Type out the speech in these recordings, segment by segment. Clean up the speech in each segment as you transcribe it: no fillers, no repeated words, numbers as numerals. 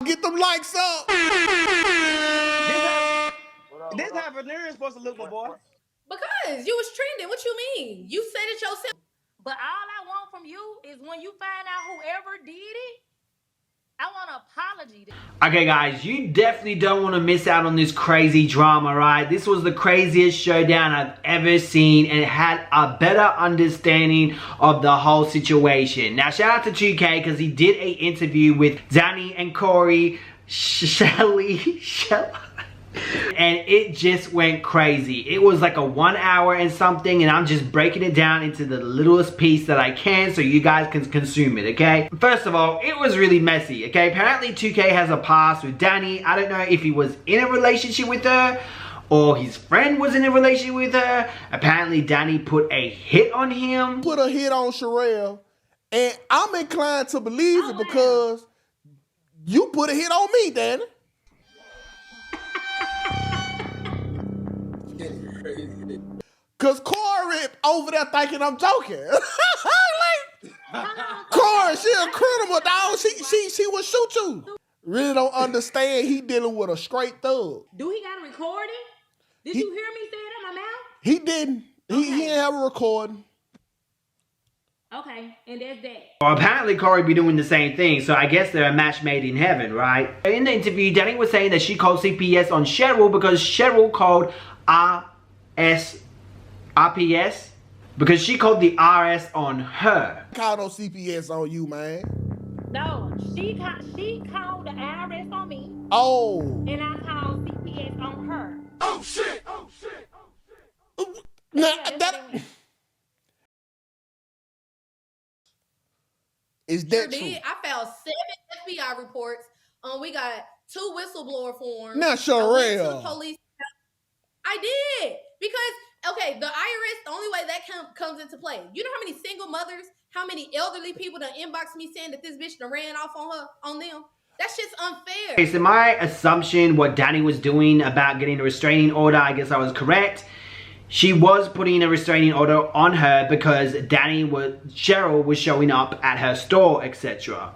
get them likes up. This how veneer is supposed to look, my boy. Because you was trending. What you mean? You said it yourself. But all I want from you is when you find out whoever did it, I want an apology. Okay guys, you definitely don't want to miss out on this crazy drama, right? This was the craziest showdown I've ever seen and it had a better understanding of the whole situation. Now shout out to 2K because he did an interview with Danni and Cory, Sherell, and it just went crazy. It was like a 1 hour and something, and I'm just breaking it down into the littlest piece that I can so you guys can consume it, okay? First of all, it was really messy, okay? Apparently 2K has a past with Danni. I don't know if he was in a relationship with her or his friend was in a relationship with her. Apparently Danni put a hit on him. Put a hit on Sherell, and I'm inclined to believe it because you put a hit on me, Danni. Cause Cory over there thinking I'm joking. Like, Cory, she a criminal, dog. She will shoot you. Really don't understand he dealing with a straight thug. Do he got a recording? Did you hear me say it in my mouth? He didn't. Okay. He didn't have a recording. Okay, and that's that. Well, apparently Cory be doing the same thing, so I guess they're a match made in heaven, right? In the interview, Danni was saying that she called CPS on Sherell because Sherell called RPS because she called the RS on her. Called on CPS on you, man. No, she called the IRS on me. Oh. And I called CPS on her. Oh shit! Oh shit! Oh shit! Now, is that true? I found 7 FBI reports. We got 2 whistleblower forms. Now, Sherell. Police. I did because okay, the IRS. The only way that comes into play. You know how many single mothers, how many elderly people done inboxed me saying that this bitch done ran off on them. That's just unfair. Okay, so my assumption, what Danni was doing about getting a restraining order, I guess I was correct. She was putting a restraining order on her because Sherell was showing up at her store, etc.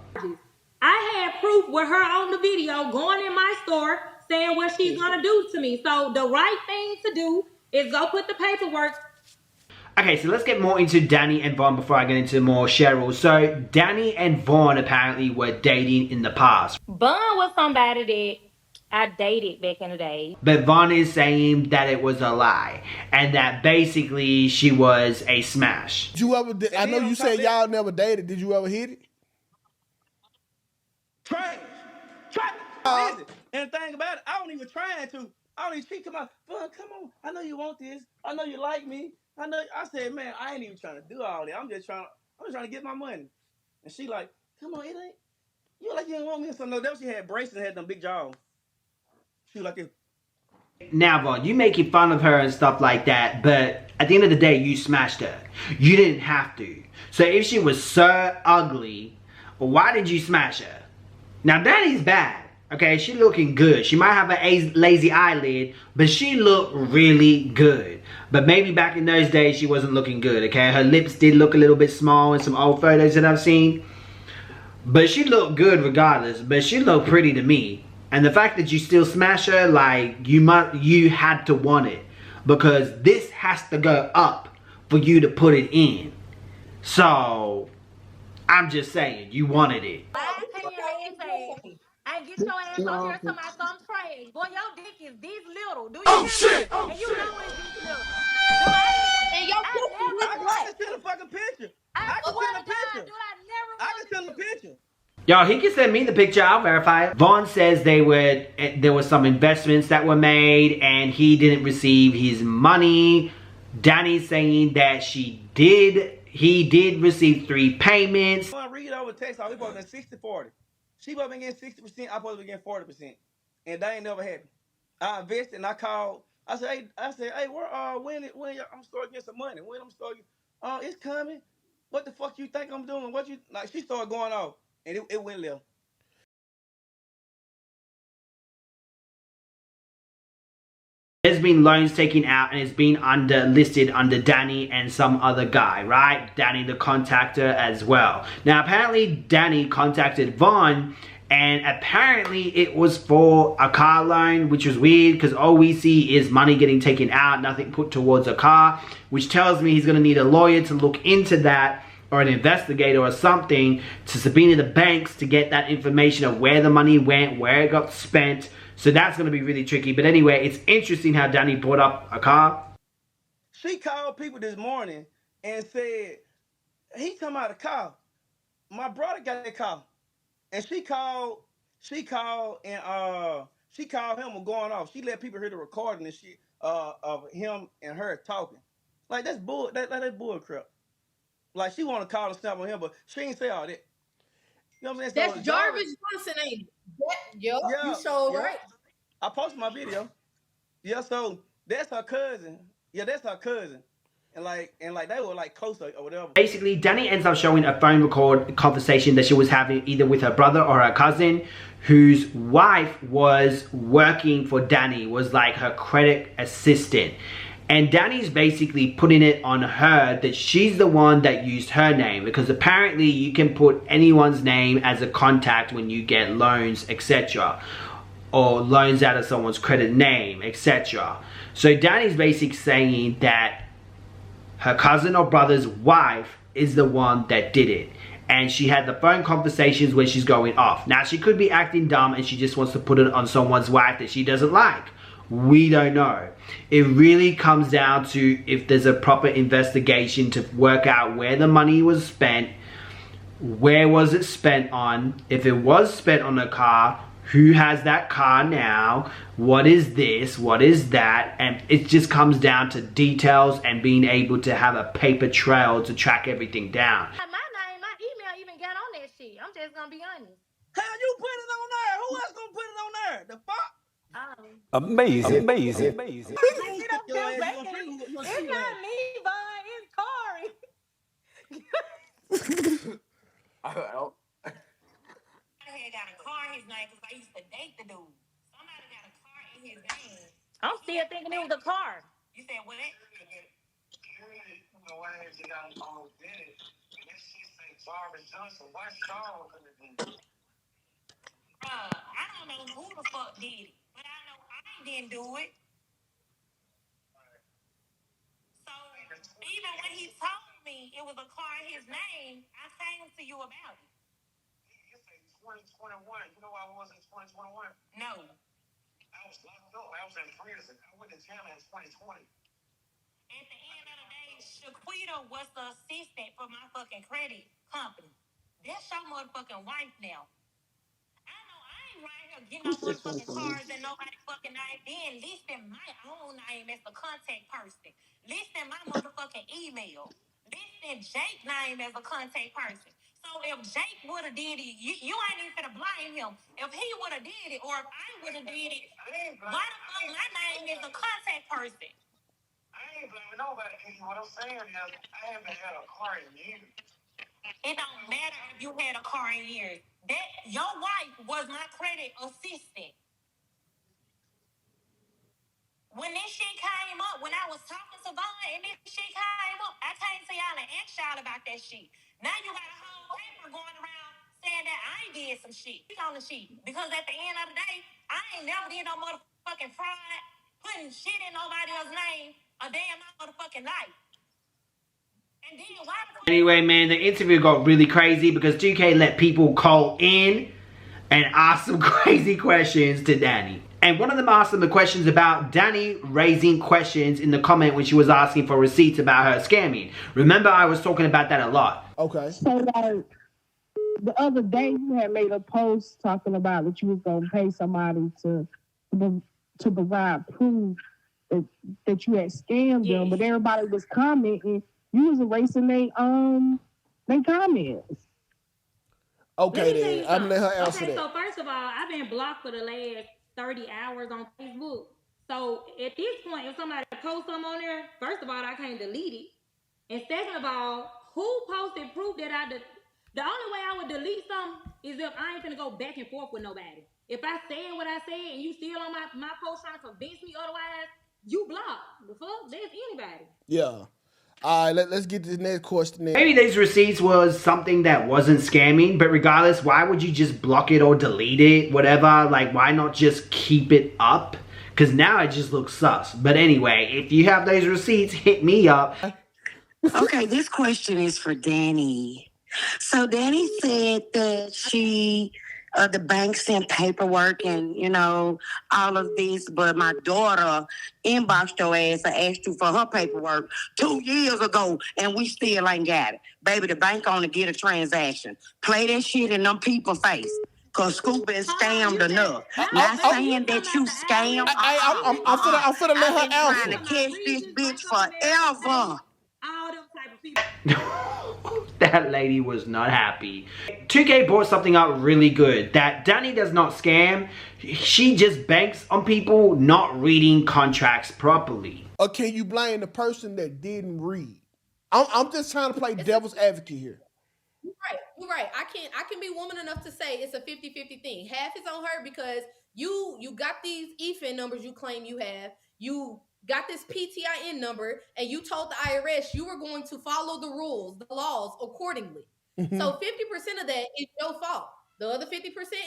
I had proof with her on the video going in my store saying what she's gonna do to me. So the right thing to do is go put the paperwork. Okay, so let's get more into Danni and Von before I get into more Sherell. So Danni and Von apparently were dating in the past. Von was somebody that I dated back in the day. But Von is saying that it was a lie and that basically she was a smash. Did you ever? I know you said y'all never dated. Did you ever hit it? Try. And the thing about it, I don't even try to. I don't even treat come out. Fun, come on. I know you want this. I know you like me. I said, man, I ain't even trying to do all that. I'm just trying to get my money. And she like, come on, it ain't. You like you don't want me. So no, that was she had braces and had them big jaws. She was like this. Now, Von, you making fun of her and stuff like that, but at the end of the day, you smashed her. You didn't have to. So if she was so ugly, why did you smash her? Now, Danni's bad. Okay, she looking good. She might have a lazy eyelid, but she looked really good. But maybe back in those days, she wasn't looking good, okay? Her lips did look a little bit small in some old photos that I've seen. But she looked good regardless, but she looked pretty to me. And the fact that you still smash her, like, you had to want it. Because this has to go up for you to put it in. So, I'm just saying, you wanted it. I get your ass on here to my thumb trash. Boy, your dick is this little. Do you Oh shit! Oh and shit! You know it's this little. And your I can send a fucking picture. I can send a picture. I can send a picture. Y'all, he can send me the picture, I'll verify it. Von says there were some investments that were made and he didn't receive his money. Danni's saying that he did receive 3 payments. I read over text, we supposed to be 60-40. She supposed to be getting 60%, I supposed to be getting 40%. And that ain't never happened. I invested and I called. I said, hey, when I'm starting getting some money? When I'm starting, it's coming. What the fuck you think I'm doing? She started going off. And it went left. There's been loans taken out and it's been listed under Danni and some other guy, right? Danni the contactor as well. Now apparently Danni contacted Von And apparently it was for a car loan, which was weird because all we see is money getting taken out, nothing put towards a car, which tells me he's going to need a lawyer to look into that, or an investigator or something, to subpoena the banks to get that information of where the money went, where it got spent. So that's going to be really tricky. But anyway, it's interesting how Danni brought up a car. She called people this morning and said, he come out of car. My brother got that call. And she called and she called him going off. She let people hear the recording and shit of him and her talking. Like that's bull that's bull crap. Like she wanna call and snap on him, but she ain't say all that. You know what I'm saying? That's So Jarvis Johnson, ain't it? Yeah, you so right. I posted my video. Yeah, so that's her cousin. Yeah, that's her cousin. And like they were like close or whatever. Basically, Danni ends up showing a phone record conversation that she was having either with her brother or her cousin, whose wife was working for Danni, was like her credit assistant. And Danni's basically putting it on her that she's the one that used her name, because apparently you can put anyone's name as a contact when you get loans, etc. or loans out of someone's credit name, etc. So Danni's basically saying that her cousin or brother's wife is the one that did it. And she had the phone conversations where she's going off. Now, she could be acting dumb and she just wants to put it on someone's wife that she doesn't like. We don't know. It really comes down to if there's a proper investigation to work out where the money was spent, where was it spent on, if it was spent on a car, who has that car now, what is this, what is that, and it just comes down to details and being able to have a paper trail to track everything down. My name, my email even got on that shit. I'm just gonna be honest. How you put it on there? Who else gonna put it on there? The fuck? Amazing. It's not me, Vaughn. It's Cory. I had got a car in his name because I used to date the dude. Somebody got a car in his name. I'm still thinking it was a car. You said what? I don't know who the fuck did it, but I know I didn't do it. So even when he told me it was a car in his name, I came to you about it. You say 2021. You know where I was in 2021? No. I was locked up. I was in prison. I went to jail in 2020. At the end of the day, Shaquita was the assistant for my fucking credit company. That's your motherfucking wife now. I know I ain't right here getting no motherfucking cars and nobody fucking name. Then listing my own name as the contact person. Listing my motherfucking email. Listing Jake's name as a contact person. So if Jake would have did it, you ain't even finna blame him. If he would have did it, or if I would have did it, why the fuck my name is a contact person? I ain't blaming nobody. What I'm saying is, I haven't had a car in years. It don't matter if you had a car in years. That your wife was my credit assistant. When this shit came up, when I was talking to Vaughn and this shit came up, I came to y'all and asked y'all about that shit. Now you got a whole paper going around saying that I did some shit on the sheet. Because at the end of the day, I ain't never did no motherfucking fraud, putting shit in nobody else's name a day in my motherfucking life. And then why the fuck? Anyway, man, the interview got really crazy because 2K let people call in and ask some crazy questions to Danni. And one of them asked them the questions about Danni raising questions in the comment when she was asking for receipts about her scamming. Remember, I was talking about that a lot. Okay. So like the other day you had made a post talking about that you was gonna pay somebody to provide proof that you had scammed them, but everybody was commenting, you was erasing they comments. Okay then. I'm gonna let her answer Okay, that. so first of all, I've been blocked for the last 30 hours on Facebook. So at this point, if somebody posts something on there, first of all, I can't delete it. And second of all, who posted proof that I did? The only way I would delete something is if I ain't finna go back and forth with nobody. If I said what I said and you still on my post trying to convince me otherwise, you block. The fuck? There's anybody. Yeah. All right, let's get to the next question. Maybe these receipts was something that wasn't scamming, but regardless, why would you just block it or delete it, whatever? Like, why not just keep it up? Because now it just looks sus. But anyway, if you have those receipts, hit me up. Okay, this question is for Danny. So Danny said that the bank sent paperwork and, all of this, but my daughter inboxed your ass and asked you for her paperwork 2 years ago, and we still ain't got it. Baby, the bank only get a transaction. Play that shit in them people's face. Cause Scoop been scammed enough. Not saying that you scam. I'm finna let her I've answer. been trying to catch this bitch forever. All them type of people. That lady was not happy. 2K brought something up really good. That Danny does not scam. She just banks on people not reading contracts properly. Or can you blame the person that didn't read? I'm just trying to play devil's advocate here. You're right. I can be woman enough to say it's a 50-50 thing. Half is on her because you got these EFIN numbers you claim you have. You got this PTIN number, and you told the IRS you were going to follow the rules, the laws accordingly. Mm-hmm. So 50% of that is your fault. The other 50%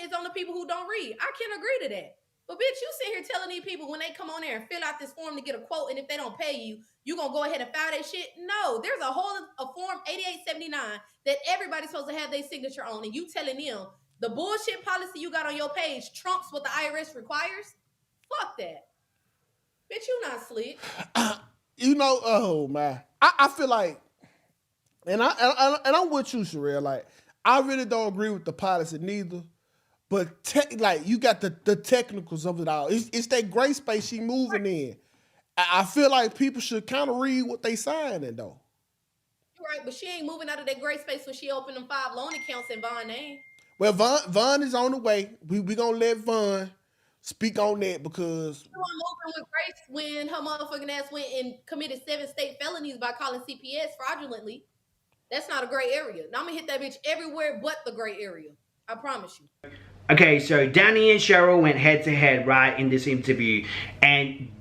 is on the people who don't read. I can agree to that. But bitch, you sit here telling these people when they come on there and fill out this form to get a quote, and if they don't pay you, you gonna go ahead and file that shit? No, there's a form 8879 that everybody's supposed to have their signature on, and you telling them the bullshit policy you got on your page trumps what the IRS requires? Fuck that. Bitch, you not slick. Oh man, I feel like, and I'm with you, Sherell. Like, I really don't agree with the policy neither. But you got the technicals of it all. It's that gray space she moving in. I feel like people should kind of read what they signing though. You're right, but she ain't moving out of that gray space when she opened them 5 loan accounts in Von's name. Well, Von is on the way. We gonna let Von speak on that because You were moving with Grace when her motherfucking ass went and committed 7 state felonies by calling CPS fraudulently. That's not a gray area. Now I'm gonna hit that bitch everywhere but the gray area. I promise you. Okay, so Danny and Sherell went head to head, right, in this interview. And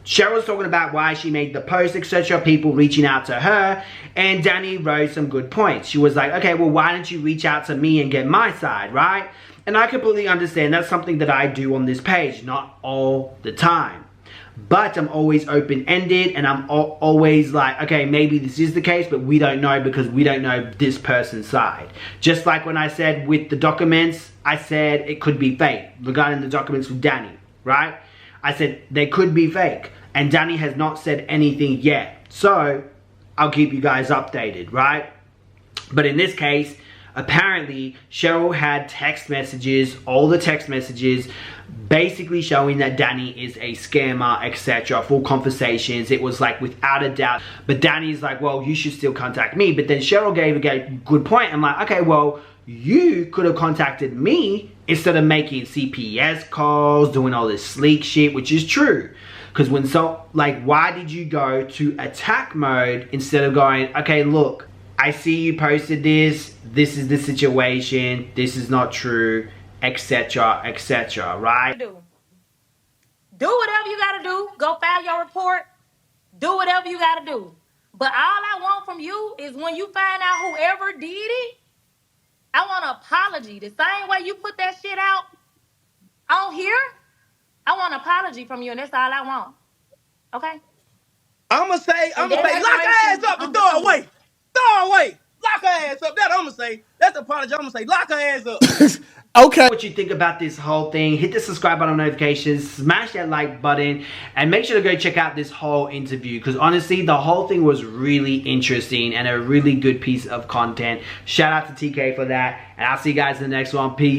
Cheryl's talking about why she made the post, etc. People reaching out to her. And Danny wrote some good points. She was like, okay, well, why don't you reach out to me and get my side, right? And I completely understand that's something that I do on this page. Not all the time. But I'm always open-ended, and I'm always like, okay, maybe this is the case, but we don't know because we don't know this person's side. Just like when I said with the documents, I said it could be fake regarding the documents with Danny, right? I said they could be fake, and Danny has not said anything yet. So I'll keep you guys updated, right? But in this case, apparently Sherell had text messages, all the text messages, basically showing that Danny is a scammer, etc. Full conversations. It was like without a doubt. But Danny's like, well, you should still contact me. But then Sherell gave a good point. I'm like, okay, well, you could have contacted me instead of making CPS calls, doing all this sleek shit, which is true. Because why did you go to attack mode instead of going, okay, look, I see you posted this is the situation, this is not true, etc, etc, right? Do whatever you gotta do. Go file your report. Do whatever you gotta do. But all I want from you is when you find out whoever did it, I want an apology. The same way you put that shit out on here, I want an apology from you, and that's all I want. Okay? I'ma say, lock her ass up and throw her away. Throw her away. Lock her ass up. That's what I'ma say. That's the apology. I'ma say, lock her ass up. okay. What you think about this whole thing? Hit the subscribe button, notifications, smash that like button, and make sure to go check out this whole interview, because honestly, the whole thing was really interesting and a really good piece of content. Shout out to TK for that, and I'll see you guys in the next one. Peace.